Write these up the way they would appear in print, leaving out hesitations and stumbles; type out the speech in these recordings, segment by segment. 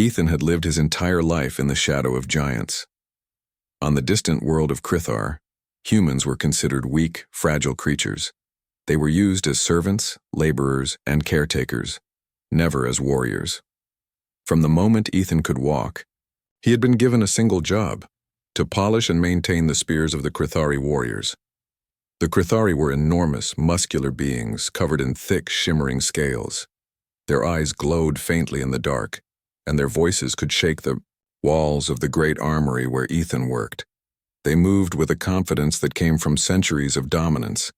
Ethan had lived his entire life in the shadow of giants. On the distant world of Crithar, humans were considered weak, fragile creatures. They were used as servants, laborers, and caretakers, never as warriors. From the moment Ethan could walk, he had been given a single job: to polish and maintain the spears of the Crithari warriors. The Crithari were enormous, muscular beings covered in thick, shimmering scales. Their eyes glowed faintly in the dark, and their voices could shake the walls of the great armory where Ethan worked. They moved with a confidence that came from centuries of dominance.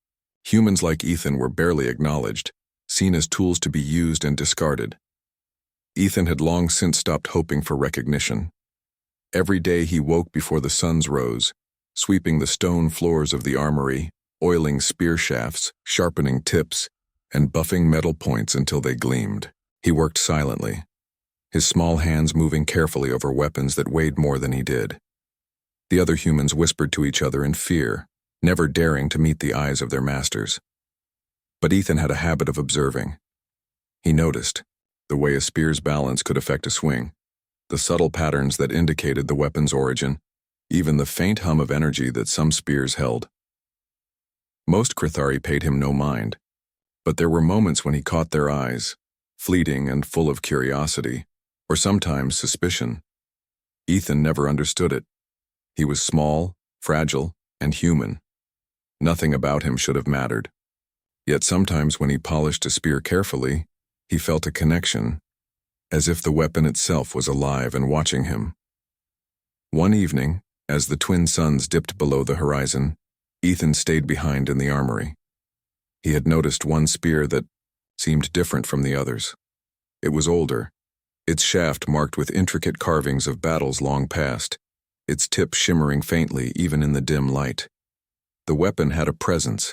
Humans like Ethan were barely acknowledged, seen as tools to be used and discarded. Ethan had long since stopped hoping for recognition. Every day he woke before the suns rose, sweeping the stone floors of the armory, oiling spear shafts, sharpening tips, and buffing metal points until they gleamed. He worked silently, his small hands moving carefully over weapons that weighed more than he did. The other humans whispered to each other in fear, never daring to meet the eyes of their masters. But Ethan had a habit of observing. He noticed the way a spear's balance could affect a swing, the subtle patterns that indicated the weapon's origin, even the faint hum of energy that some spears held. Most Crithari paid him no mind, but there were moments when he caught their eyes, fleeting and full of curiosity, or sometimes suspicion. Ethan never understood it. He was small, fragile, and human. Nothing about him should have mattered. Yet sometimes when he polished a spear carefully, he felt a connection, as if the weapon itself was alive and watching him. One evening, as the twin suns dipped below the horizon, Ethan stayed behind in the armory. He had noticed one spear that seemed different from the others. It was older, its shaft marked with intricate carvings of battles long past, its tip shimmering faintly even in the dim light. The weapon had a presence,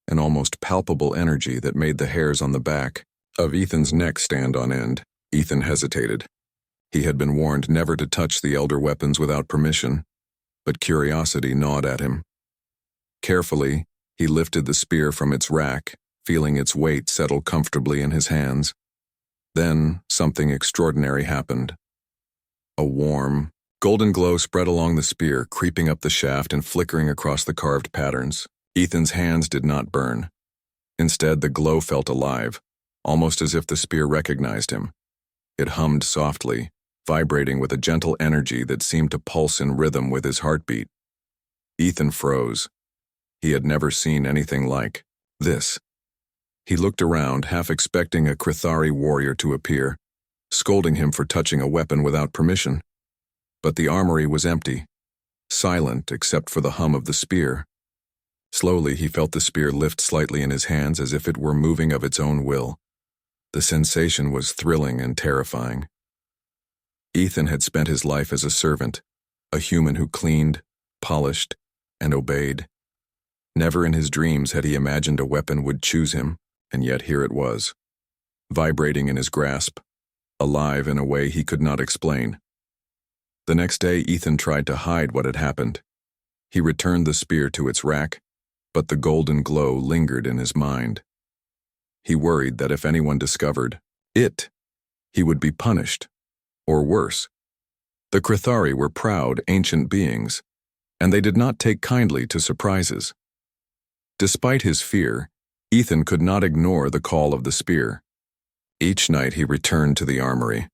an almost palpable energy that made the hairs on the back of Ethan's neck stand on end. Ethan hesitated. He had been warned never to touch the elder weapons without permission, but curiosity gnawed at him. Carefully, he lifted the spear from its rack, feeling its weight settle comfortably in his hands. Then, something extraordinary happened. A warm, golden glow spread along the spear, creeping up the shaft and flickering across the carved patterns. Ethan's hands did not burn. Instead, the glow felt alive, almost as if the spear recognized him. It hummed softly, vibrating with a gentle energy that seemed to pulse in rhythm with his heartbeat. Ethan froze. He had never seen anything like this. He looked around, half expecting a Crithari warrior to appear, scolding him for touching a weapon without permission. But the armory was empty, silent except for the hum of the spear. Slowly, he felt the spear lift slightly in his hands as if it were moving of its own will. The sensation was thrilling and terrifying. Ethan had spent his life as a servant, a human who cleaned, polished, and obeyed. Never in his dreams had he imagined a weapon would choose him, and yet here it was, vibrating in his grasp, alive in a way he could not explain. The next day, Ethan tried to hide what had happened. He returned the spear to its rack, but the golden glow lingered in his mind. He worried that if anyone discovered it, he would be punished, or worse. The Crithari were proud, ancient beings, and they did not take kindly to surprises. Despite his fear, Ethan could not ignore the call of the spear. Each night he returned to the armory,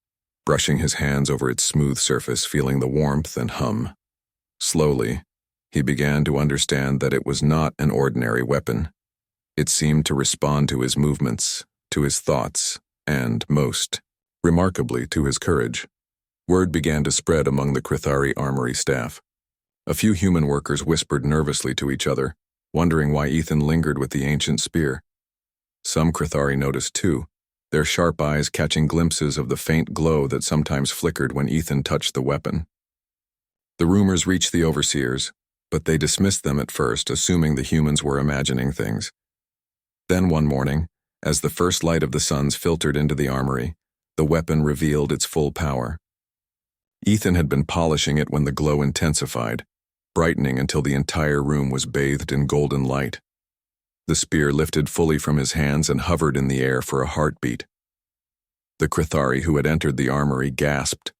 brushing his hands over its smooth surface, feeling the warmth and hum. Slowly, he began to understand that it was not an ordinary weapon. It seemed to respond to his movements, to his thoughts, and, most remarkably, to his courage. Word began to spread among the Crithari armory staff. A few human workers whispered nervously to each other, wondering why Ethan lingered with the ancient spear. Some Crithari noticed too, their sharp eyes catching glimpses of the faint glow that sometimes flickered when Ethan touched the weapon. The rumors reached the overseers, but they dismissed them at first, assuming the humans were imagining things. Then one morning, as the first light of the suns filtered into the armory, the weapon revealed its full power. Ethan had been polishing it when the glow intensified, brightening until the entire room was bathed in golden light. The spear lifted fully from his hands and hovered in the air for a heartbeat. The Crithari who had entered the armory gasped,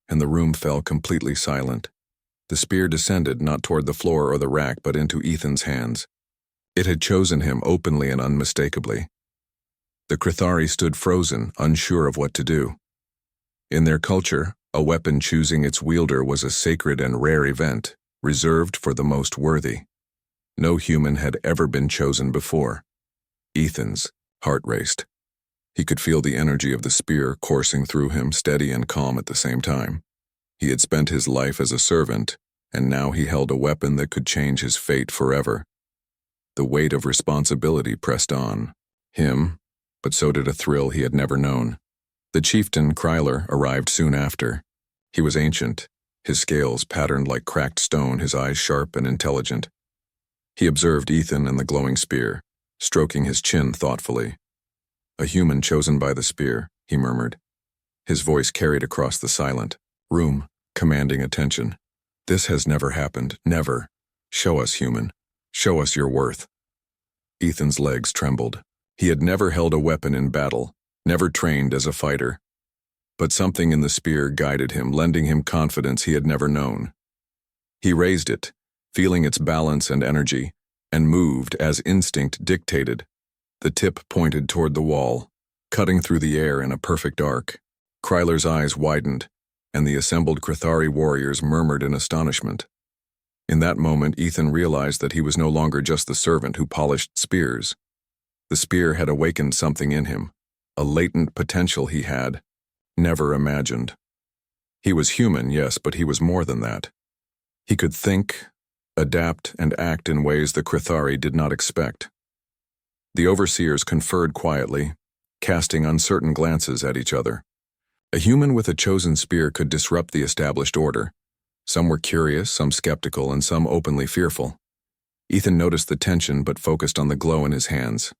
and the room fell completely silent. The spear descended not toward the floor or the rack but into Ethan's hands. It had chosen him openly and unmistakably. The Crithari stood frozen, unsure of what to do. In their culture, a weapon choosing its wielder was a sacred and rare event, reserved for the most worthy. No human had ever been chosen before. Ethan's heart raced. He could feel the energy of the spear coursing through him, steady and calm at the same time. He had spent his life as a servant, and now he held a weapon that could change his fate forever. The weight of responsibility pressed on him, but so did a thrill he had never known. The chieftain, Kryler, arrived soon after. He was ancient, his scales patterned like cracked stone, his eyes sharp and intelligent. He observed Ethan and the glowing spear, stroking his chin thoughtfully. "A human chosen by the spear," he murmured. His voice carried across the silent room, commanding attention. "This has never happened, never. Show us, human. Show us your worth." Ethan's legs trembled. He had never held a weapon in battle, never trained as a fighter. But something in the spear guided him, lending him confidence he had never known. He raised it, feeling its balance and energy, and moved as instinct dictated. The tip pointed toward the wall, cutting through the air in a perfect arc. Kryler's eyes widened, and the assembled Crithari warriors murmured in astonishment. In that moment, Ethan realized that he was no longer just the servant who polished spears. The spear had awakened something in him, a latent potential he had never imagined. He was human, yes, but he was more than that. He could think, adapt, and act in ways the Crithari did not expect. The overseers conferred quietly, casting uncertain glances at each other. A human with a chosen spear could disrupt the established order. Some were curious, some skeptical, and some openly fearful. Ethan noticed the tension but focused on the glow in his hands.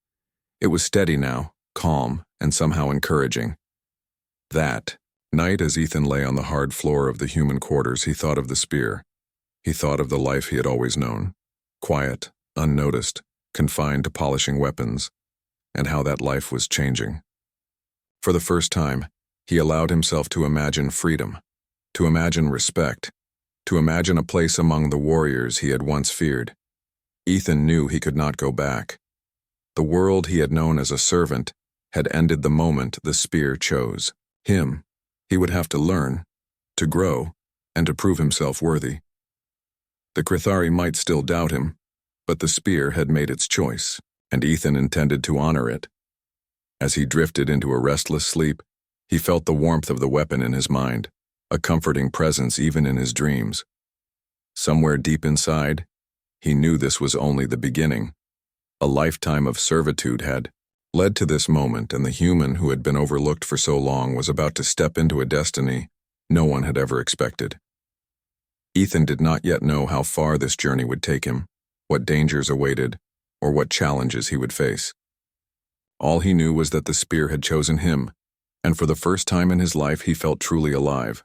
It was steady now, calm, and somehow encouraging. That night, as Ethan lay on the hard floor of the human quarters, he thought of the spear. He thought of the life he had always known, quiet, unnoticed, confined to polishing weapons, and how that life was changing. For the first time, he allowed himself to imagine freedom, to imagine respect, to imagine a place among the warriors he had once feared. Ethan knew he could not go back. The world he had known as a servant had ended the moment the spear chose him. He would have to learn, to grow, and to prove himself worthy. The Crithari might still doubt him, but the spear had made its choice, and Ethan intended to honor it. As he drifted into a restless sleep, he felt the warmth of the weapon in his mind, a comforting presence even in his dreams. Somewhere deep inside, he knew this was only the beginning. A lifetime of servitude had led to this moment, and the human who had been overlooked for so long was about to step into a destiny no one had ever expected. Ethan did not yet know how far this journey would take him, what dangers awaited, or what challenges he would face. All he knew was that the spear had chosen him, and for the first time in his life he felt truly alive.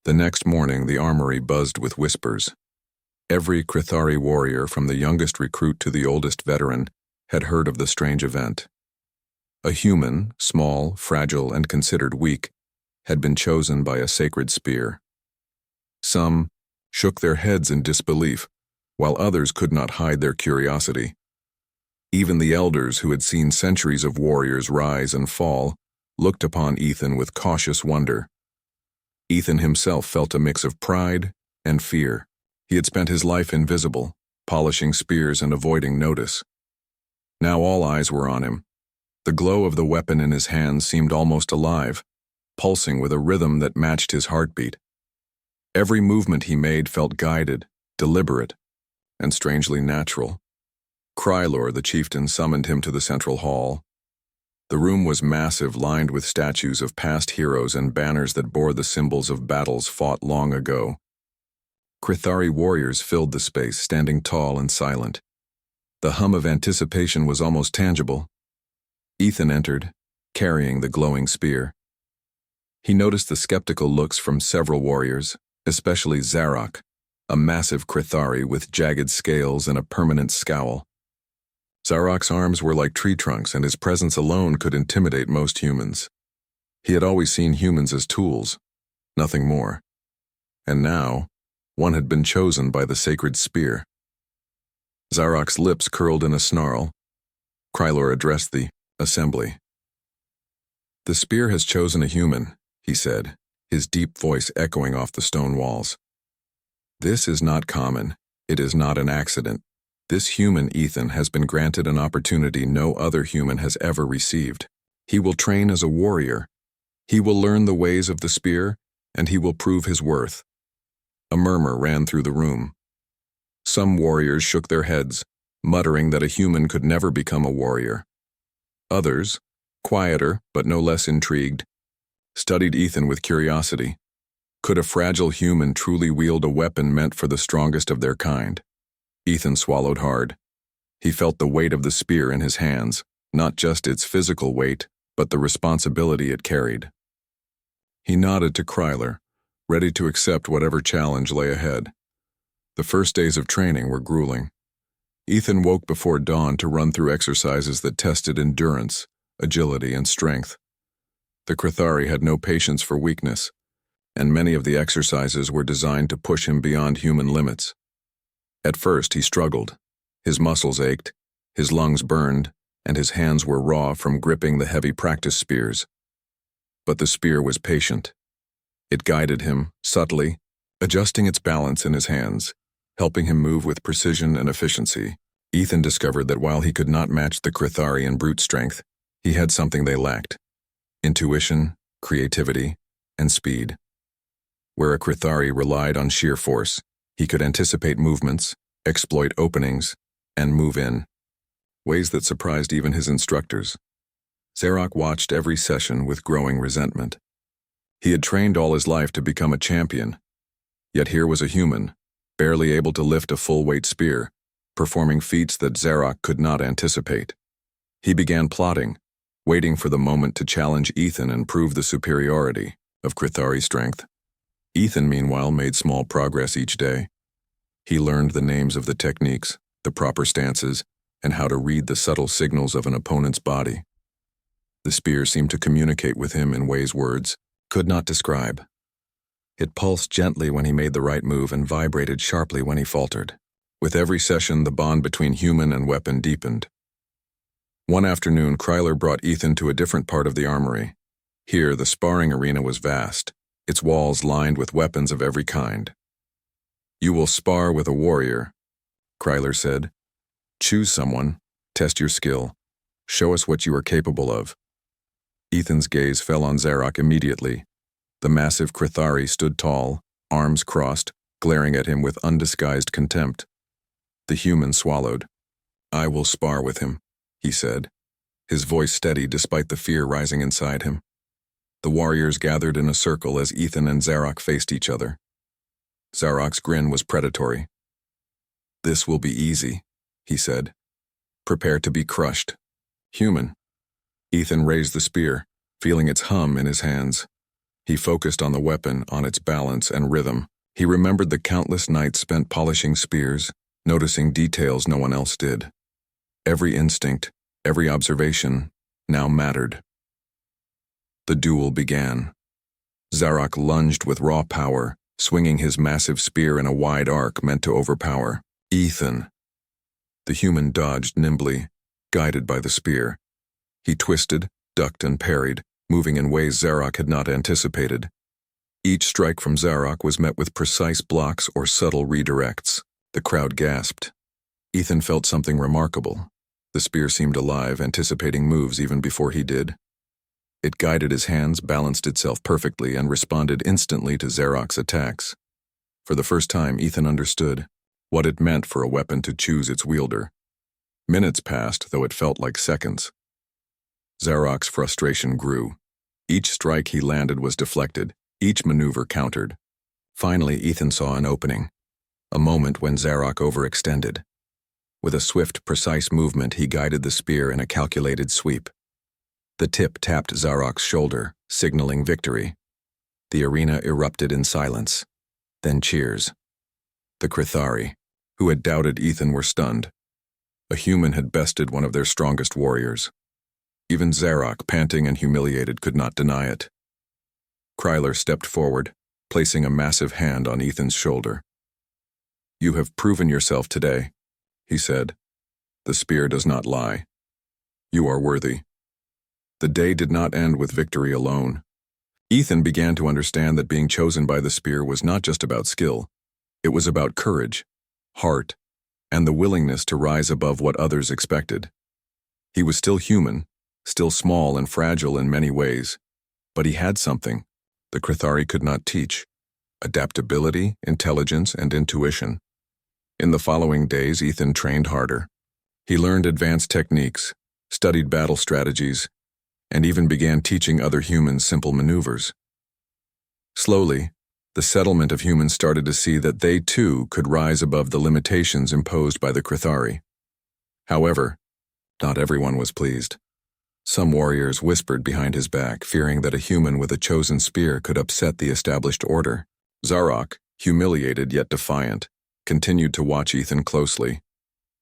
The next morning, the armory buzzed with whispers. Every Crithari warrior, from the youngest recruit to the oldest veteran, had heard of the strange event. A human, small, fragile, and considered weak, had been chosen by a sacred spear. Some shook their heads in disbelief, while others could not hide their curiosity. Even the elders, who had seen centuries of warriors rise and fall, looked upon Ethan with cautious wonder. Ethan himself felt a mix of pride and fear. He had spent his life invisible, polishing spears and avoiding notice. Now all eyes were on him. The glow of the weapon in his hands seemed almost alive, pulsing with a rhythm that matched his heartbeat. Every movement he made felt guided, deliberate, and strangely natural. Kryler, the chieftain, summoned him to the central hall. The room was massive, lined with statues of past heroes and banners that bore the symbols of battles fought long ago. Crithari warriors filled the space, standing tall and silent. The hum of anticipation was almost tangible. Ethan entered, carrying the glowing spear. He noticed the skeptical looks from several warriors, especially Zarok, a massive Crithari with jagged scales and a permanent scowl. Zarok's arms were like tree trunks, and his presence alone could intimidate most humans. He had always seen humans as tools, nothing more. And now, one had been chosen by the sacred spear. Zarok's lips curled in a snarl. Krylor addressed the assembly. "The spear has chosen a human," he said, his deep voice echoing off the stone walls. "This is not common. It is not an accident. This human, Ethan, has been granted an opportunity no other human has ever received. He will train as a warrior. He will learn the ways of the spear, and he will prove his worth." A murmur ran through the room. Some warriors shook their heads, muttering that a human could never become a warrior. Others, quieter but no less intrigued, studied Ethan with curiosity. Could a fragile human truly wield a weapon meant for the strongest of their kind? Ethan swallowed hard. He felt the weight of the spear in his hands, not just its physical weight, but the responsibility it carried. He nodded to Krylor, ready to accept whatever challenge lay ahead. The first days of training were grueling. Ethan woke before dawn to run through exercises that tested endurance, agility, and strength. The Crithari had no patience for weakness, and many of the exercises were designed to push him beyond human limits. At first, he struggled. His muscles ached, his lungs burned, and his hands were raw from gripping the heavy practice spears. But the spear was patient. It guided him, subtly, adjusting its balance in his hands, helping him move with precision and efficiency. Ethan discovered that while he could not match the Crithari in brute strength, he had something they lacked: intuition, creativity, and speed. Where a Crithari relied on sheer force, he could anticipate movements, exploit openings, and move in ways that surprised even his instructors. Zarok watched every session with growing resentment. He had trained all his life to become a champion, yet here was a human, barely able to lift a full-weight spear, performing feats that Zarok could not anticipate. He began plotting, waiting for the moment to challenge Ethan and prove the superiority of Crithari strength. Ethan, meanwhile, made small progress each day. He learned the names of the techniques, the proper stances, and how to read the subtle signals of an opponent's body. The spear seemed to communicate with him in ways words could not describe. It pulsed gently when he made the right move and vibrated sharply when he faltered. With every session, the bond between human and weapon deepened. One afternoon, Krylor brought Ethan to a different part of the armory. Here, the sparring arena was vast, its walls lined with weapons of every kind. "You will spar with a warrior," Krylor said. "Choose someone, test your skill, show us what you are capable of." Ethan's gaze fell on Zarok immediately. The massive Crithari stood tall, arms crossed, glaring at him with undisguised contempt. The human swallowed. "I will spar with him," he said, his voice steady despite the fear rising inside him. The warriors gathered in a circle as Ethan and Zarok faced each other. Zarok's grin was predatory. "This will be easy," he said. "Prepare to be crushed. Human." Ethan raised the spear, feeling its hum in his hands. He focused on the weapon, on its balance and rhythm. He remembered the countless nights spent polishing spears, noticing details no one else did. Every instinct, every observation, now mattered. The duel began. Zarok lunged with raw power, swinging his massive spear in a wide arc meant to overpower Ethan. The human dodged nimbly, guided by the spear. He twisted, ducked, and parried, moving in ways Zarok had not anticipated. Each strike from Zarok was met with precise blocks or subtle redirects. The crowd gasped. Ethan felt something remarkable. The spear seemed alive, anticipating moves even before he did. It guided his hands, balanced itself perfectly, and responded instantly to Zarok's attacks. For the first time, Ethan understood what it meant for a weapon to choose its wielder. Minutes passed, though it felt like seconds. Zarok's frustration grew. Each strike he landed was deflected, each maneuver countered. Finally, Ethan saw an opening, a moment when Zarok overextended. With a swift, precise movement, he guided the spear in a calculated sweep. The tip tapped Zarok's shoulder, signaling victory. The arena erupted in silence, then cheers. The Crithari, who had doubted Ethan, were stunned. A human had bested one of their strongest warriors. Even Zarok, panting and humiliated, could not deny it. Krylor stepped forward, placing a massive hand on Ethan's shoulder. "You have proven yourself today," he said. "The spear does not lie. You are worthy." The day did not end with victory alone. Ethan began to understand that being chosen by the spear was not just about skill. It was about courage, heart, and the willingness to rise above what others expected. He was still human, still small and fragile in many ways, but he had something the Crithari could not teach: adaptability, intelligence, and intuition. In the following days, Ethan trained harder. He learned advanced techniques, studied battle strategies, and even began teaching other humans simple maneuvers. Slowly, the settlement of humans started to see that they too could rise above the limitations imposed by the Crithari. However, not everyone was pleased. Some warriors whispered behind his back, fearing that a human with a chosen spear could upset the established order. Zarok, humiliated yet defiant, continued to watch Ethan closely,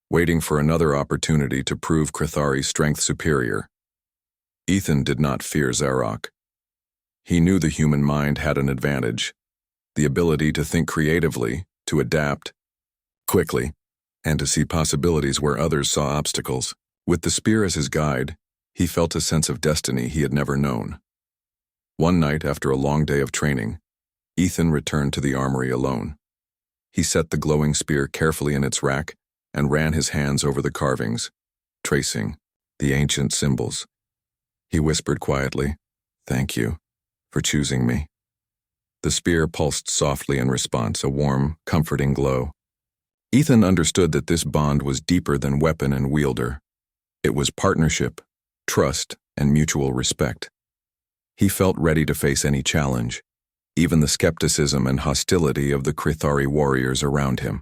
waiting for another opportunity to prove Crithari's strength superior. Ethan did not fear Zarok. He knew the human mind had an advantage: the ability to think creatively, to adapt quickly, and to see possibilities where others saw obstacles. With the spear as his guide, he felt a sense of destiny he had never known. One night, after a long day of training, Ethan returned to the armory alone. He set the glowing spear carefully in its rack and ran his hands over the carvings, tracing the ancient symbols. He whispered quietly, "Thank you for choosing me." The spear pulsed softly in response, a warm, comforting glow. Ethan understood that this bond was deeper than weapon and wielder. It was partnership, trust, and mutual respect. He felt ready to face any challenge, even the skepticism and hostility of the Crithari warriors around him.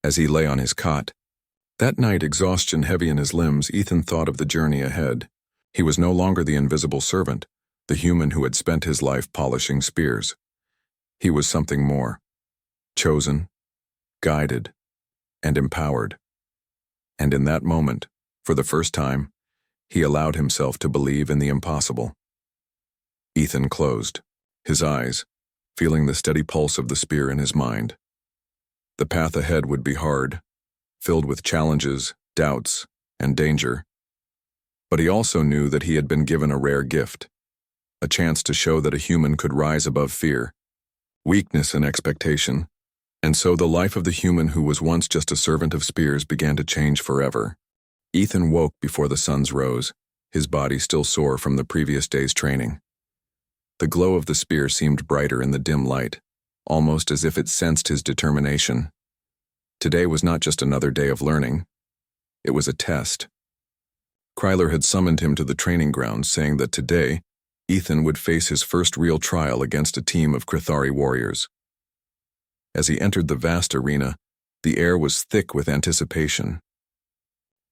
As he lay on his cot, that night, exhaustion heavy in his limbs, Ethan thought of the journey ahead. He was no longer the invisible servant, the human who had spent his life polishing spears. He was something more: chosen, guided, and empowered. And in that moment, for the first time, he allowed himself to believe in the impossible. Ethan closed his eyes, feeling the steady pulse of the spear in his mind. The path ahead would be hard, filled with challenges, doubts, and danger. But he also knew that he had been given a rare gift, a chance to show that a human could rise above fear, weakness, and expectation. And so the life of the human who was once just a servant of spears began to change forever. Ethan woke before the suns rose, his body still sore from the previous day's training. The glow of the spear seemed brighter in the dim light, almost as if it sensed his determination. Today was not just another day of learning. It was a test. Kryler had summoned him to the training grounds, saying that today, Ethan would face his first real trial against a team of Crithari warriors. As he entered the vast arena, the air was thick with anticipation.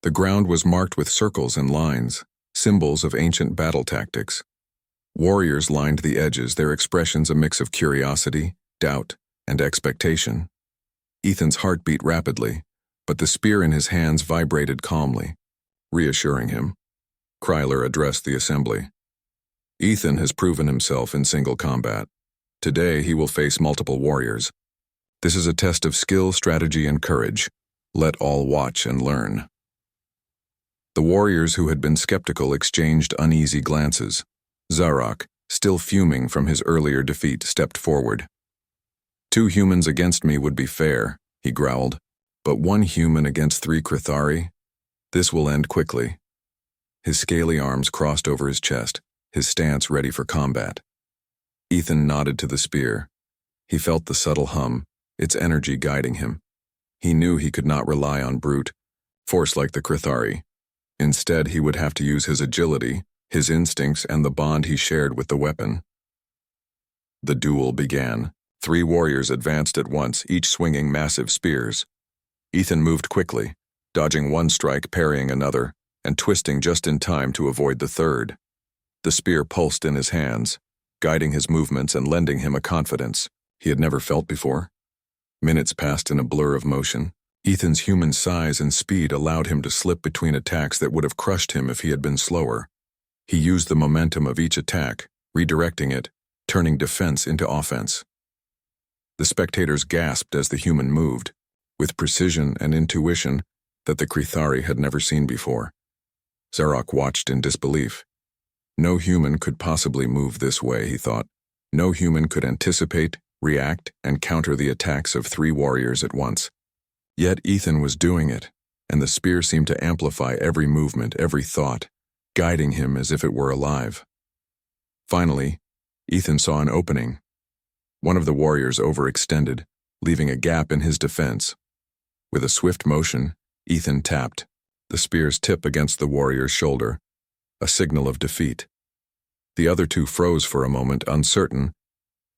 The ground was marked with circles and lines, symbols of ancient battle tactics. Warriors lined the edges, their expressions a mix of curiosity, doubt, and expectation. Ethan's heart beat rapidly, but the spear in his hands vibrated calmly, reassuring him. Kryler addressed the assembly. "Ethan has proven himself in single combat. Today he will face multiple warriors. This is a test of skill, strategy, and courage. Let all watch and learn." The warriors who had been skeptical exchanged uneasy glances. Zarok, still fuming from his earlier defeat, stepped forward. "2 humans against me would be fair," he growled, "but 1 human against 3 Crithari? This will end quickly." His scaly arms crossed over his chest, his stance ready for combat. Ethan nodded to the spear. He felt the subtle hum, its energy guiding him. He knew he could not rely on brute force like the Crithari. Instead, he would have to use his agility, his instincts, and the bond he shared with the weapon. The duel began. 3 warriors advanced at once, each swinging massive spears. Ethan moved quickly, dodging one strike, parrying another, and twisting just in time to avoid the third. The spear pulsed in his hands, guiding his movements and lending him a confidence he had never felt before. Minutes passed in a blur of motion. Ethan's human size and speed allowed him to slip between attacks that would have crushed him if he had been slower. He used the momentum of each attack, redirecting it, turning defense into offense. The spectators gasped as the human moved, with precision and intuition that the Crithari had never seen before. Zarok watched in disbelief. No human could possibly move this way, he thought. No human could anticipate, react, and counter the attacks of 3 warriors at once. Yet Ethan was doing it, and the spear seemed to amplify every movement, every thought, guiding him as if it were alive. Finally, Ethan saw an opening. One of the warriors overextended, leaving a gap in his defense. With a swift motion, Ethan tapped, the spear's tip against the warrior's shoulder, a signal of defeat. The other 2 froze for a moment, uncertain,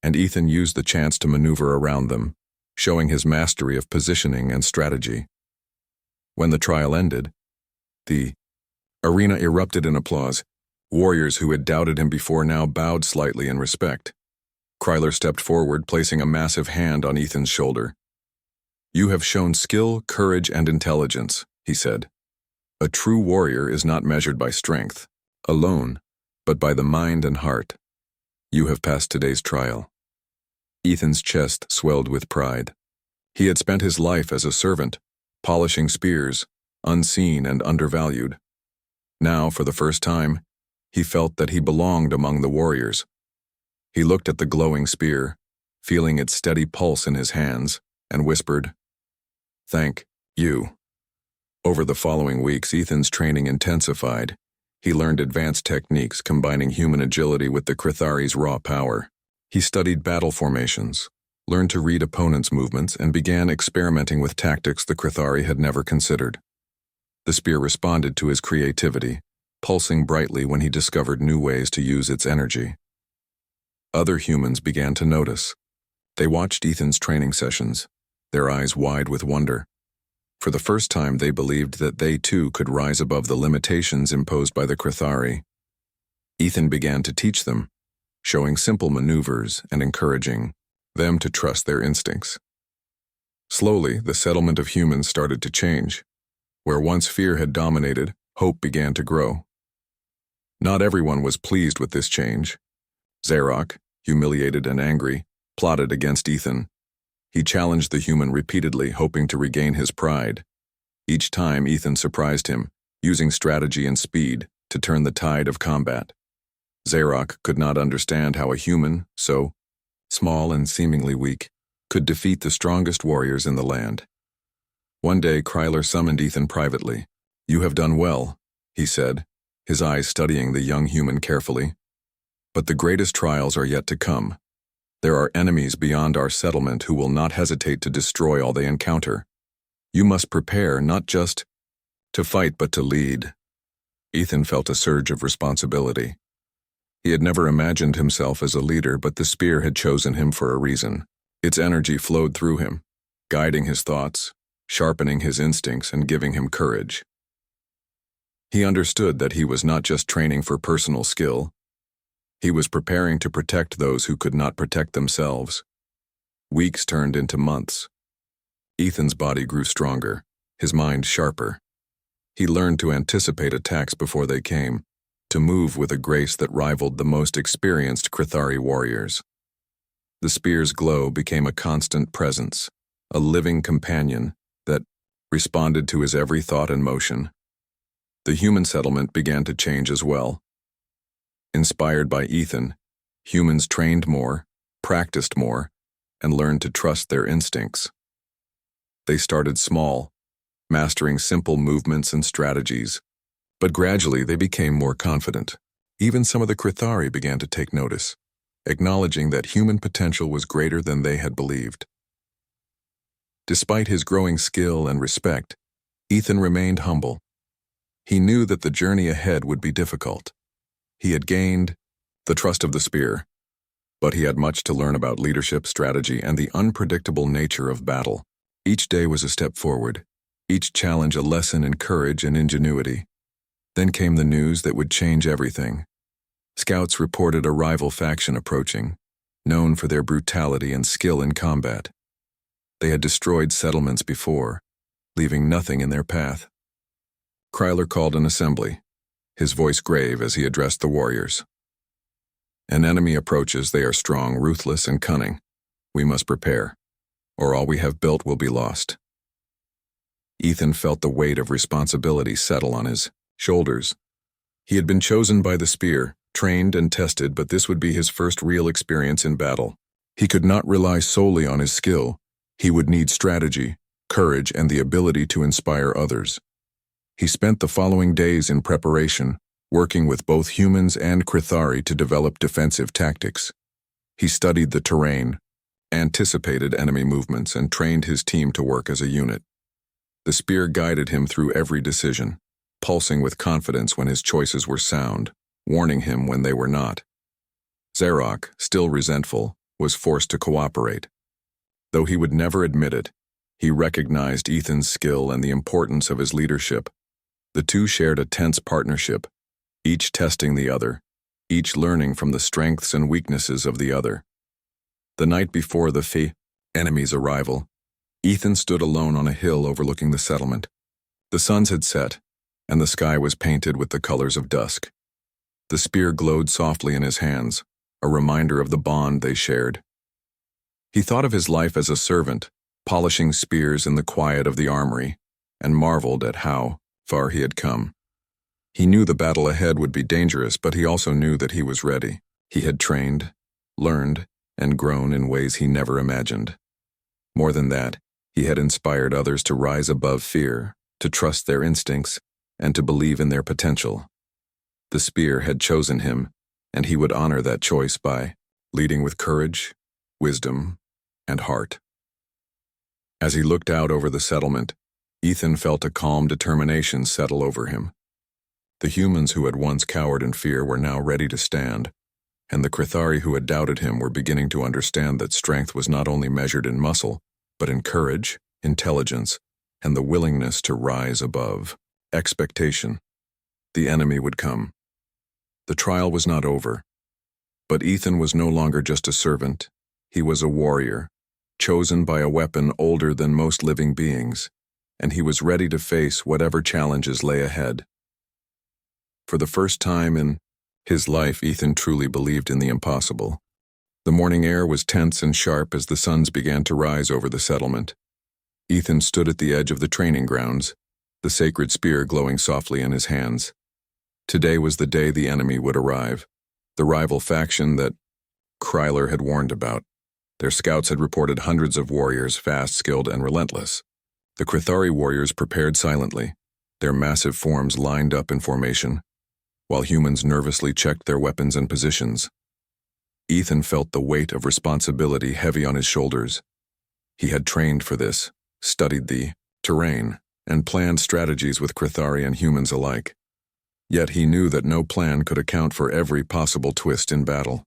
and Ethan used the chance to maneuver around them, showing his mastery of positioning and strategy. When the trial ended, the arena erupted in applause. Warriors who had doubted him before now bowed slightly in respect. Kryler stepped forward, placing a massive hand on Ethan's shoulder. "You have shown skill, courage, and intelligence," he said. "A true warrior is not measured by strength alone, but by the mind and heart. You have passed today's trial." Ethan's chest swelled with pride. He had spent his life as a servant, polishing spears, unseen and undervalued. Now, for the first time, he felt that he belonged among the warriors. He looked at the glowing spear, feeling its steady pulse in his hands, and whispered, "Thank you." Over the following weeks, Ethan's training intensified. He learned advanced techniques combining human agility with the Crithari's raw power. He studied battle formations, learned to read opponents' movements, and began experimenting with tactics the Crithari had never considered. The spear responded to his creativity, pulsing brightly when he discovered new ways to use its energy. Other humans began to notice. They watched Ethan's training sessions, their eyes wide with wonder. For the first time, they believed that they too could rise above the limitations imposed by the Crithari. Ethan began to teach them, showing simple maneuvers and encouraging them to trust their instincts. Slowly, the settlement of humans started to change. Where once fear had dominated, hope began to grow. Not everyone was pleased with this change. Zarok, humiliated and angry, plotted against Ethan. He challenged the human repeatedly, hoping to regain his pride. Each time, Ethan surprised him, using strategy and speed to turn the tide of combat. Zarok could not understand how a human, so small and seemingly weak, could defeat the strongest warriors in the land. One day, Kryler summoned Ethan privately. "You have done well," he said, his eyes studying the young human carefully. "But the greatest trials are yet to come. There are enemies beyond our settlement who will not hesitate to destroy all they encounter. You must prepare not just to fight but to lead." Ethan felt a surge of responsibility. He had never imagined himself as a leader, but the spear had chosen him for a reason. Its energy flowed through him, guiding his thoughts, sharpening his instincts, and giving him courage. He understood that he was not just training for personal skill. He was preparing to protect those who could not protect themselves. Weeks turned into months. Ethan's body grew stronger, his mind sharper. He learned to anticipate attacks before they came, to move with a grace that rivaled the most experienced Crithari warriors. The spear's glow became a constant presence, a living companion that responded to his every thought and motion. The human settlement began to change as well. Inspired by Ethan, humans trained more, practiced more, and learned to trust their instincts. They started small, mastering simple movements and strategies, but gradually they became more confident. Even some of the Crithari began to take notice, acknowledging that human potential was greater than they had believed. Despite his growing skill and respect, Ethan remained humble. He knew that the journey ahead would be difficult. He had gained the trust of the spear, but he had much to learn about leadership, strategy, and the unpredictable nature of battle. Each day was a step forward, each challenge a lesson in courage and ingenuity. Then came the news that would change everything. Scouts reported a rival faction approaching, known for their brutality and skill in combat. They had destroyed settlements before, leaving nothing in their path. Kryler called an assembly, his voice grave as he addressed the warriors. An enemy approaches, they are strong, ruthless, and cunning. We must prepare, or all we have built will be lost. Ethan felt the weight of responsibility settle on his shoulders. He had been chosen by the spear, trained and tested, but this would be his first real experience in battle. He could not rely solely on his skill. He would need strategy, courage, and the ability to inspire others. He spent the following days in preparation, working with both humans and Crithari to develop defensive tactics. He studied the terrain, anticipated enemy movements, and trained his team to work as a unit. The spear guided him through every decision, pulsing with confidence when his choices were sound, warning him when they were not. Zarok, still resentful, was forced to cooperate. Though he would never admit it, he recognized Ethan's skill and the importance of his leadership. The two shared a tense partnership, each testing the other, each learning from the strengths and weaknesses of the other. The night before the enemy's arrival, Ethan stood alone on a hill overlooking the settlement. The suns had set, and the sky was painted with the colors of dusk. The spear glowed softly in his hands, a reminder of the bond they shared. He thought of his life as a servant, polishing spears in the quiet of the armory, and marveled at how far he had come. He knew the battle ahead would be dangerous, but he also knew that he was ready. He had trained, learned, and grown in ways he never imagined. More than that, he had inspired others to rise above fear, to trust their instincts, and to believe in their potential. The spear had chosen him, and he would honor that choice by leading with courage, wisdom, and heart. As he looked out over the settlement, Ethan felt a calm determination settle over him. The humans who had once cowered in fear were now ready to stand, and the Crithari who had doubted him were beginning to understand that strength was not only measured in muscle, but in courage, intelligence, and the willingness to rise above expectation. The enemy would come. The trial was not over, but Ethan was no longer just a servant. He was a warrior, chosen by a weapon older than most living beings, and he was ready to face whatever challenges lay ahead. For the first time in his life, Ethan truly believed in the impossible. The morning air was tense and sharp as the suns began to rise over the settlement. Ethan stood at the edge of the training grounds, the sacred spear glowing softly in his hands. Today was the day the enemy would arrive, the rival faction that Kryler had warned about. Their scouts had reported hundreds of warriors, fast, skilled, and relentless. The Crithari warriors prepared silently, their massive forms lined up in formation, while humans nervously checked their weapons and positions. Ethan felt the weight of responsibility heavy on his shoulders. He had trained for this, studied the terrain, and planned strategies with Crithari and humans alike. Yet he knew that no plan could account for every possible twist in battle.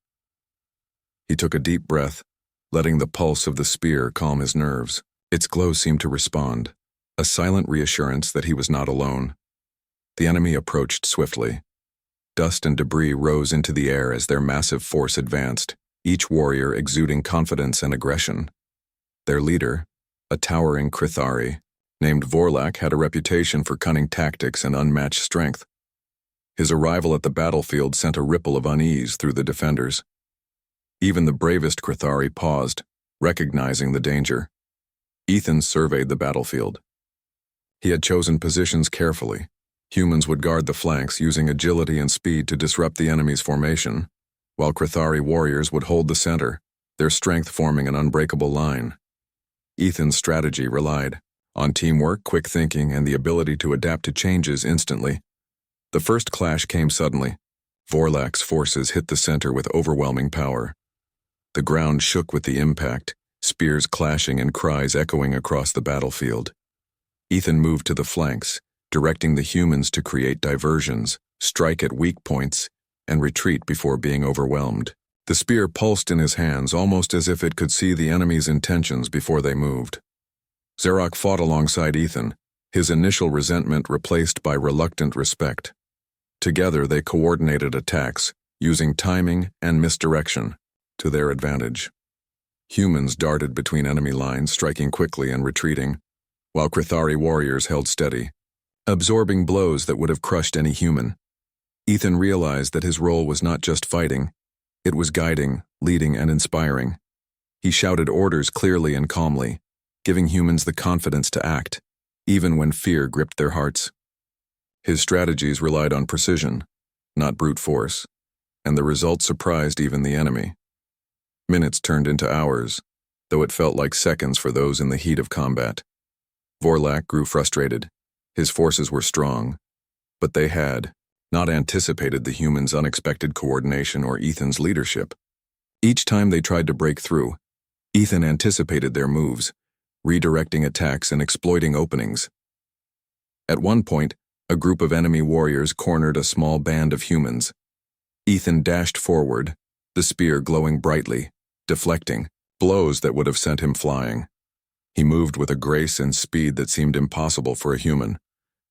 He took a deep breath, letting the pulse of the spear calm his nerves. Its glow seemed to respond, a silent reassurance that he was not alone. The enemy approached swiftly. Dust and debris rose into the air as their massive force advanced, each warrior exuding confidence and aggression. Their leader, a towering Crithari, named Vorlak, had a reputation for cunning tactics and unmatched strength. His arrival at the battlefield sent a ripple of unease through the defenders. Even the bravest Crithari paused, recognizing the danger. Ethan surveyed the battlefield. He had chosen positions carefully. Humans would guard the flanks, using agility and speed to disrupt the enemy's formation, while Crithari warriors would hold the center, their strength forming an unbreakable line. Ethan's strategy relied on teamwork, quick thinking, and the ability to adapt to changes instantly. The first clash came suddenly. Vorlak's forces hit the center with overwhelming power. The ground shook with the impact, spears clashing and cries echoing across the battlefield. Ethan moved to the flanks, directing the humans to create diversions, strike at weak points, and retreat before being overwhelmed. The spear pulsed in his hands, almost as if it could see the enemy's intentions before they moved. Zarok fought alongside Ethan, his initial resentment replaced by reluctant respect. Together they coordinated attacks, using timing and misdirection to their advantage. Humans darted between enemy lines, striking quickly and retreating, while Crithari warriors held steady, absorbing blows that would have crushed any human. Ethan realized that his role was not just fighting, It was guiding, leading, and inspiring. He shouted orders clearly and calmly, giving humans the confidence to act, even when fear gripped their hearts. His strategies relied on precision, not brute force, and the results surprised even the enemy. Minutes turned into hours, though it felt like seconds for those in the heat of combat. Vorlak grew frustrated. His forces were strong, but they had not anticipated the humans' unexpected coordination or Ethan's leadership. Each time they tried to break through, Ethan anticipated their moves, redirecting attacks and exploiting openings. At one point, a group of enemy warriors cornered a small band of humans. Ethan dashed forward, the spear glowing brightly, deflecting blows that would have sent him flying. He moved with a grace and speed that seemed impossible for a human,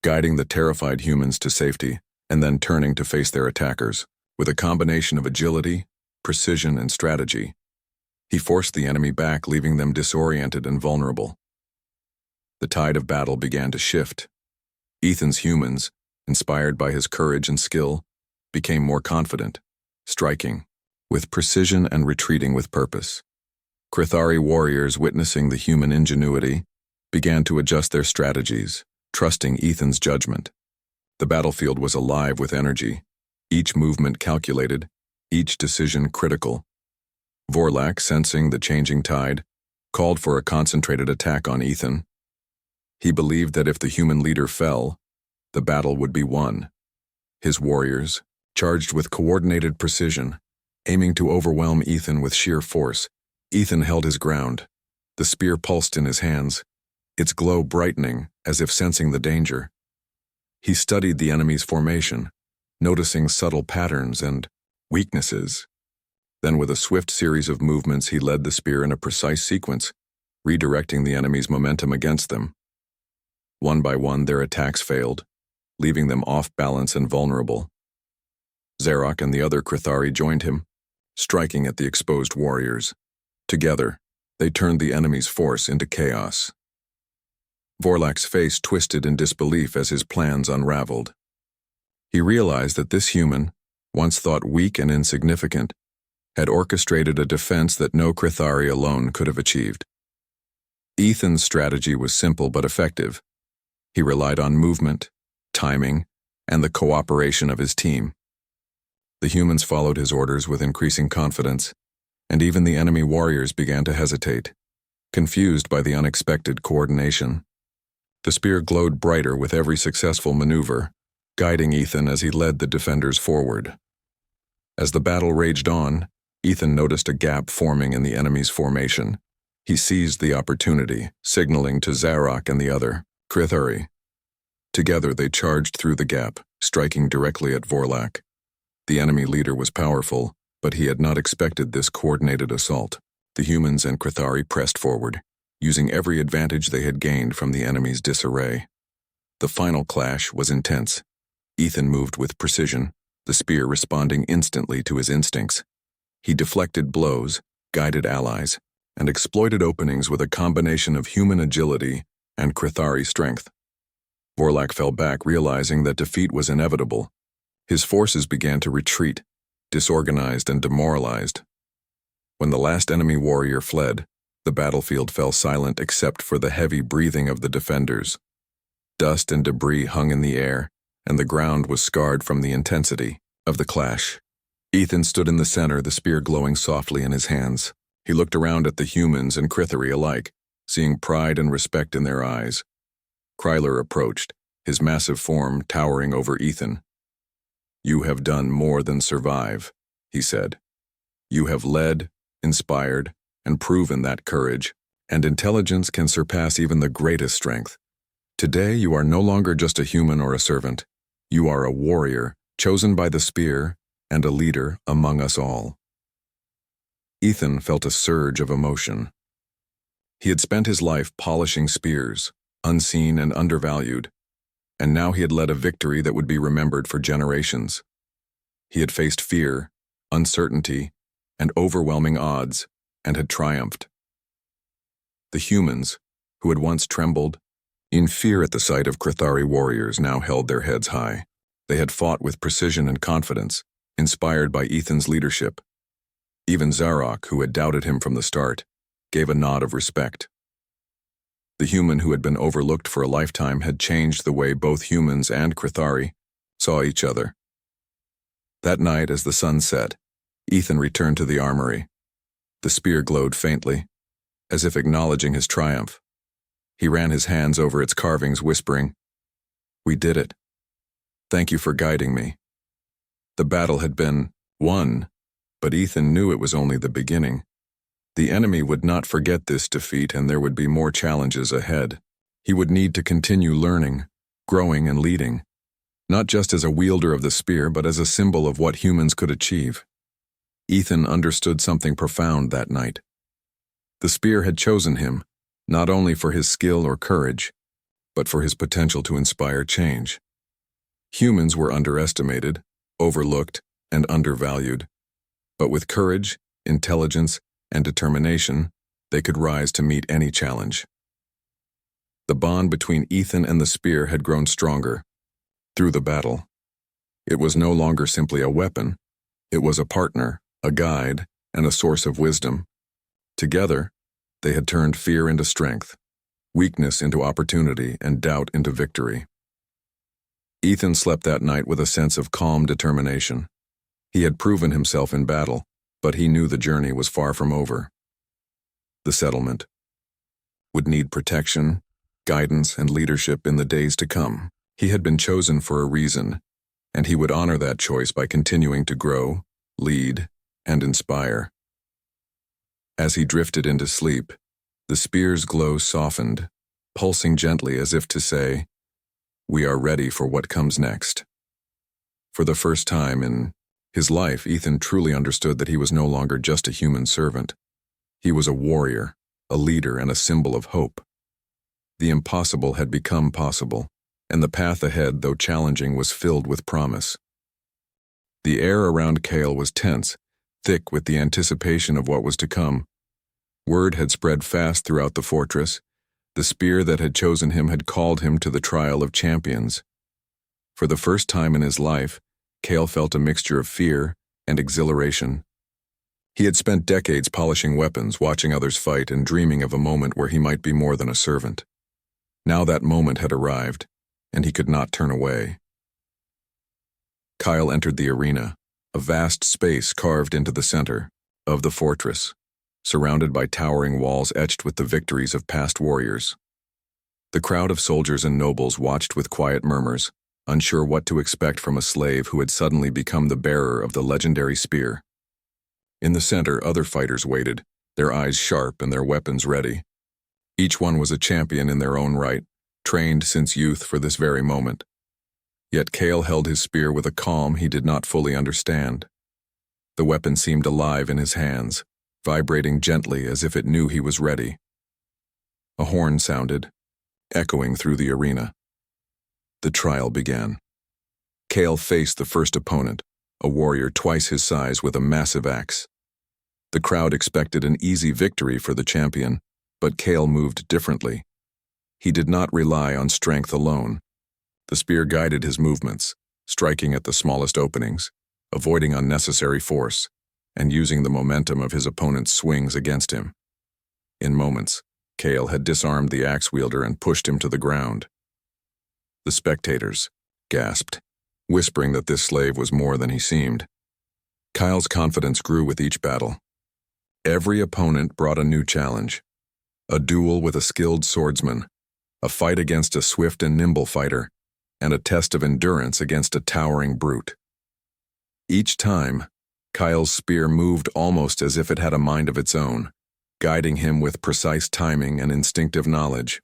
guiding the terrified humans to safety and then turning to face their attackers. With a combination of agility, precision, and strategy, he forced the enemy back, leaving them disoriented and vulnerable. The tide of battle began to shift. Ethan's humans, inspired by his courage and skill, became more confident, striking with precision and retreating with purpose. Crithari warriors, witnessing the human ingenuity, began to adjust their strategies, trusting Ethan's judgment. The battlefield was alive with energy, each movement calculated, each decision critical. Vorlak, sensing the changing tide, called for a concentrated attack on Ethan. He believed that if the human leader fell, the battle would be won. His warriors, charged with coordinated precision, aiming to overwhelm Ethan with sheer force. Ethan held his ground. The spear pulsed in his hands, its glow brightening as if sensing the danger. He studied the enemy's formation, noticing subtle patterns and weaknesses. Then, with a swift series of movements, he led the spear in a precise sequence, redirecting the enemy's momentum against them. One by one, their attacks failed, leaving them off balance and vulnerable. Zarok and the other Crithari joined him, striking at the exposed warriors. Together, they turned the enemy's force into chaos. Vorlak's face twisted in disbelief as his plans unraveled. He realized that this human, once thought weak and insignificant, had orchestrated a defense that no Crithari alone could have achieved. Ethan's strategy was simple but effective. He relied on movement, timing, and the cooperation of his team. The humans followed his orders with increasing confidence, and even the enemy warriors began to hesitate, confused by the unexpected coordination. The spear glowed brighter with every successful maneuver, guiding Ethan as he led the defenders forward. As the battle raged on, Ethan noticed a gap forming in the enemy's formation. He seized the opportunity, signaling to Zarok and the other Crithari. Together they charged through the gap, striking directly at Vorlak. The enemy leader was powerful, but he had not expected this coordinated assault. The humans and Crithari pressed forward, using every advantage they had gained from the enemy's disarray. The final clash was intense. Ethan moved with precision, the spear responding instantly to his instincts. He deflected blows, guided allies, and exploited openings with a combination of human agility and Crithari strength. Vorlak fell back, realizing that defeat was inevitable. His forces began to retreat, disorganized and demoralized. When the last enemy warrior fled, the battlefield fell silent except for the heavy breathing of the defenders. Dust and debris hung in the air, and the ground was scarred from the intensity of the clash. Ethan stood in the center, the spear glowing softly in his hands. He looked around at the humans and Crithari alike, seeing pride and respect in their eyes. Kryler approached, his massive form towering over Ethan. "You have done more than survive," he said. "You have led, inspired, and proven that courage and intelligence can surpass even the greatest strength. Today you are no longer just a human or a servant. You are a warrior, chosen by the spear, and a leader among us all." Ethan felt a surge of emotion. He had spent his life polishing spears, unseen and undervalued, and now he had led a victory that would be remembered for generations. He had faced fear, uncertainty, and overwhelming odds, and had triumphed. The humans, who had once trembled in fear at the sight of Crithari warriors, now held their heads high. They had fought with precision and confidence, inspired by Ethan's leadership. Even Zarok, who had doubted him from the start, gave a nod of respect. The human who had been overlooked for a lifetime had changed the way both humans and Crithari saw each other. That night, as the sun set, Ethan returned to the armory. The spear glowed faintly, as if acknowledging his triumph. He ran his hands over its carvings, whispering, "We did it. Thank you for guiding me." The battle had been won, but Ethan knew it was only the beginning. The enemy would not forget this defeat, and there would be more challenges ahead. He would need to continue learning, growing, and leading, not just as a wielder of the spear, but as a symbol of what humans could achieve. Ethan understood something profound that night. The spear had chosen him, not only for his skill or courage, but for his potential to inspire change. Humans were underestimated, overlooked, and undervalued. But with courage, intelligence, and determination, they could rise to meet any challenge. The bond between Ethan and the spear had grown stronger through the battle. It was no longer simply a weapon. It was a partner, a guide, and a source of wisdom. Together, they had turned fear into strength, weakness into opportunity, and doubt into victory. Ethan slept that night with a sense of calm determination. He had proven himself in battle, but he knew the journey was far from over. The settlement would need protection, guidance, and leadership in the days to come. He had been chosen for a reason, and he would honor that choice by continuing to grow, lead, and inspire. As he drifted into sleep, the spear's glow softened, pulsing gently as if to say, "We are ready for what comes next." For the first time in his life, Ethan truly understood that he was no longer just a human servant. He was a warrior, a leader, and a symbol of hope. The impossible had become possible, and the path ahead, though challenging, was filled with promise. The air around Kale was tense, thick with the anticipation of what was to come. Word had spread fast throughout the fortress. The spear that had chosen him had called him to the trial of champions. For the first time in his life, Kale felt a mixture of fear and exhilaration. He had spent decades polishing weapons, watching others fight, and dreaming of a moment where he might be more than a servant. Now that moment had arrived, and he could not turn away. Kyle entered the arena, a vast space carved into the center of the fortress, surrounded by towering walls etched with the victories of past warriors. The crowd of soldiers and nobles watched with quiet murmurs, unsure what to expect from a slave who had suddenly become the bearer of the legendary spear. In the center, other fighters waited, their eyes sharp and their weapons ready. Each one was a champion in their own right, trained since youth for this very moment. Yet Kale held his spear with a calm he did not fully understand. The weapon seemed alive in his hands, vibrating gently as if it knew he was ready. A horn sounded, echoing through the arena. The trial began. Kale faced the first opponent, a warrior twice his size with a massive axe. The crowd expected an easy victory for the champion, but Kale moved differently. He did not rely on strength alone. The spear guided his movements, striking at the smallest openings, avoiding unnecessary force, and using the momentum of his opponent's swings against him. In moments, Kale had disarmed the axe wielder and pushed him to the ground. The spectators gasped, whispering that this slave was more than he seemed. Kyle's confidence grew with each battle. Every opponent brought a new challenge: a duel with a skilled swordsman, a fight against a swift and nimble fighter, and a test of endurance against a towering brute. Each time, Kyle's spear moved almost as if it had a mind of its own, guiding him with precise timing and instinctive knowledge.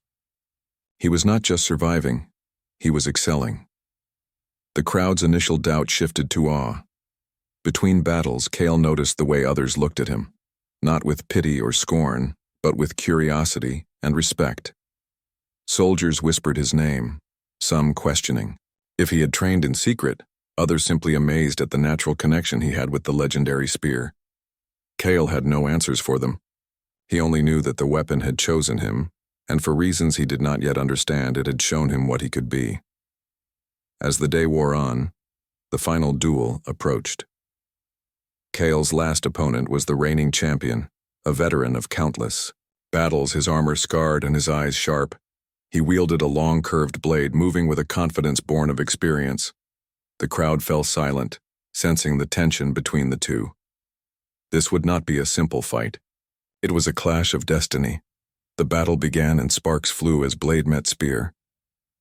He was not just surviving, he was excelling. The crowd's initial doubt shifted to awe. Between battles, Kale noticed the way others looked at him, not with pity or scorn, but with curiosity and respect. Soldiers whispered his name, some questioning. If he had trained in secret, others simply amazed at the natural connection he had with the legendary spear. Kale had no answers for them. He only knew that the weapon had chosen him, and for reasons he did not yet understand, it had shown him what he could be. As the day wore on, the final duel approached. Kale's last opponent was the reigning champion, a veteran of countless battles, his armor scarred and his eyes sharp. He wielded a long curved blade, moving with a confidence born of experience. The crowd fell silent, sensing the tension between the two. This would not be a simple fight. It was a clash of destiny. The battle began and sparks flew as blade met spear.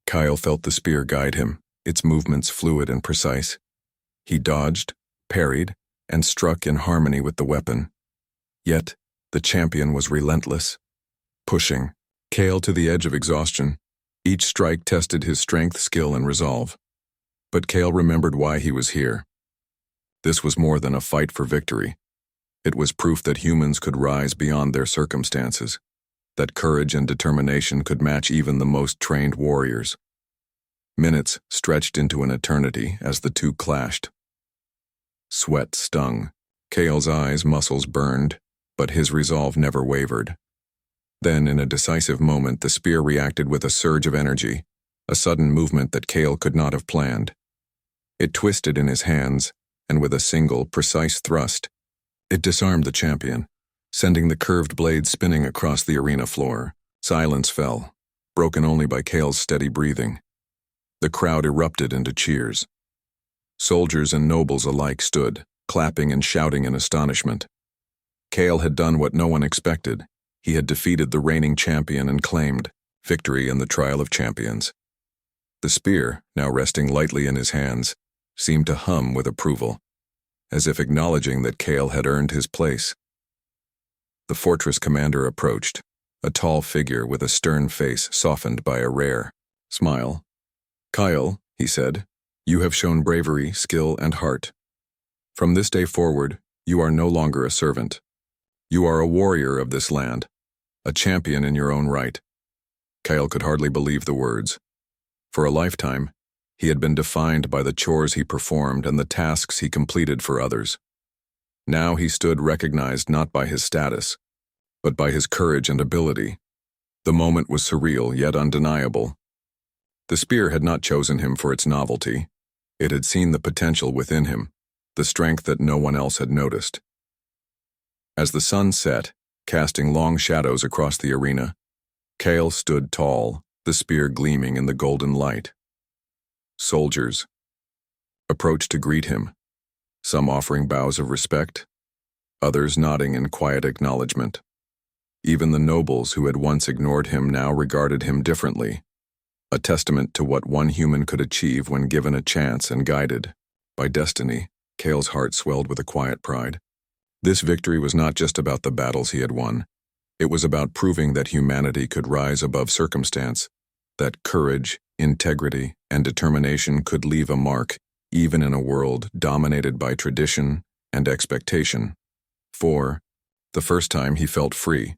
Kyle felt the spear guide him, its movements fluid and precise. He dodged, parried, and struck in harmony with the weapon. Yet, the champion was relentless, pushing Kale to the edge of exhaustion. Each strike tested his strength, skill, and resolve. But Kale remembered why he was here. This was more than a fight for victory. It was proof that humans could rise beyond their circumstances, that courage and determination could match even the most trained warriors. Minutes stretched into an eternity as the two clashed. Sweat stung. Kale's eyes, muscles burned, but his resolve never wavered. Then, in a decisive moment, the spear reacted with a surge of energy, a sudden movement that Kale could not have planned. It twisted in his hands, and with a single, precise thrust, it disarmed the champion, sending the curved blade spinning across the arena floor. Silence fell, broken only by Kale's steady breathing. The crowd erupted into cheers. Soldiers and nobles alike stood, clapping and shouting in astonishment. Kale had done what no one expected. He had defeated the reigning champion and claimed victory in the trial of champions. The spear, now resting lightly in his hands, seemed to hum with approval, as if acknowledging that Kale had earned his place. The fortress commander approached, a tall figure with a stern face softened by a rare smile. "Kyle," he said, "you have shown bravery, skill, and heart. From this day forward, you are no longer a servant. You are a warrior of this land, a champion in your own right." Kyle could hardly believe the words. For a lifetime, he had been defined by the chores he performed and the tasks he completed for others. Now he stood recognized not by his status, but by his courage and ability. The moment was surreal yet undeniable. The spear had not chosen him for its novelty. It had seen the potential within him, the strength that no one else had noticed. As the sun set, casting long shadows across the arena, Kale stood tall, the spear gleaming in the golden light. Soldiers approached to greet him, some offering bows of respect, others nodding in quiet acknowledgement. Even the nobles who had once ignored him now regarded him differently, a testament to what one human could achieve when given a chance and guided by destiny. Kale's heart swelled with a quiet pride. This victory was not just about the battles he had won. It was about proving that humanity could rise above circumstance, that courage, integrity, and determination could leave a mark even in a world dominated by tradition and expectation. For the first time he felt free,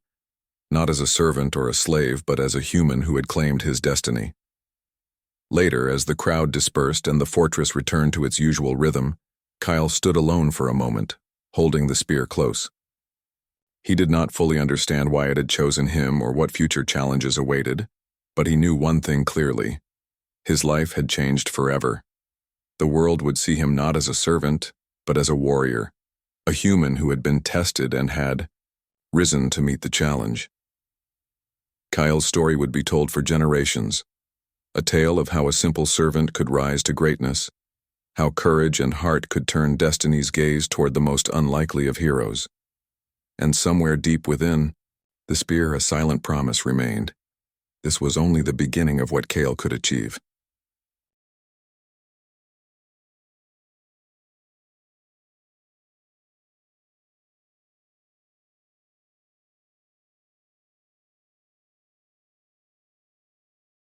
not as a servant or a slave, but as a human who had claimed his destiny. Later, as the crowd dispersed and the fortress returned to its usual rhythm, Kyle stood alone for a moment, holding the spear close. He did not fully understand why it had chosen him or what future challenges awaited, but he knew one thing clearly. His life had changed forever. The world would see him not as a servant, but as a warrior, a human who had been tested and had risen to meet the challenge. Kyle's story would be told for generations, a tale of how a simple servant could rise to greatness, how courage and heart could turn destiny's gaze toward the most unlikely of heroes. And somewhere deep within, the spear a silent promise remained. This was only the beginning of what Kale could achieve.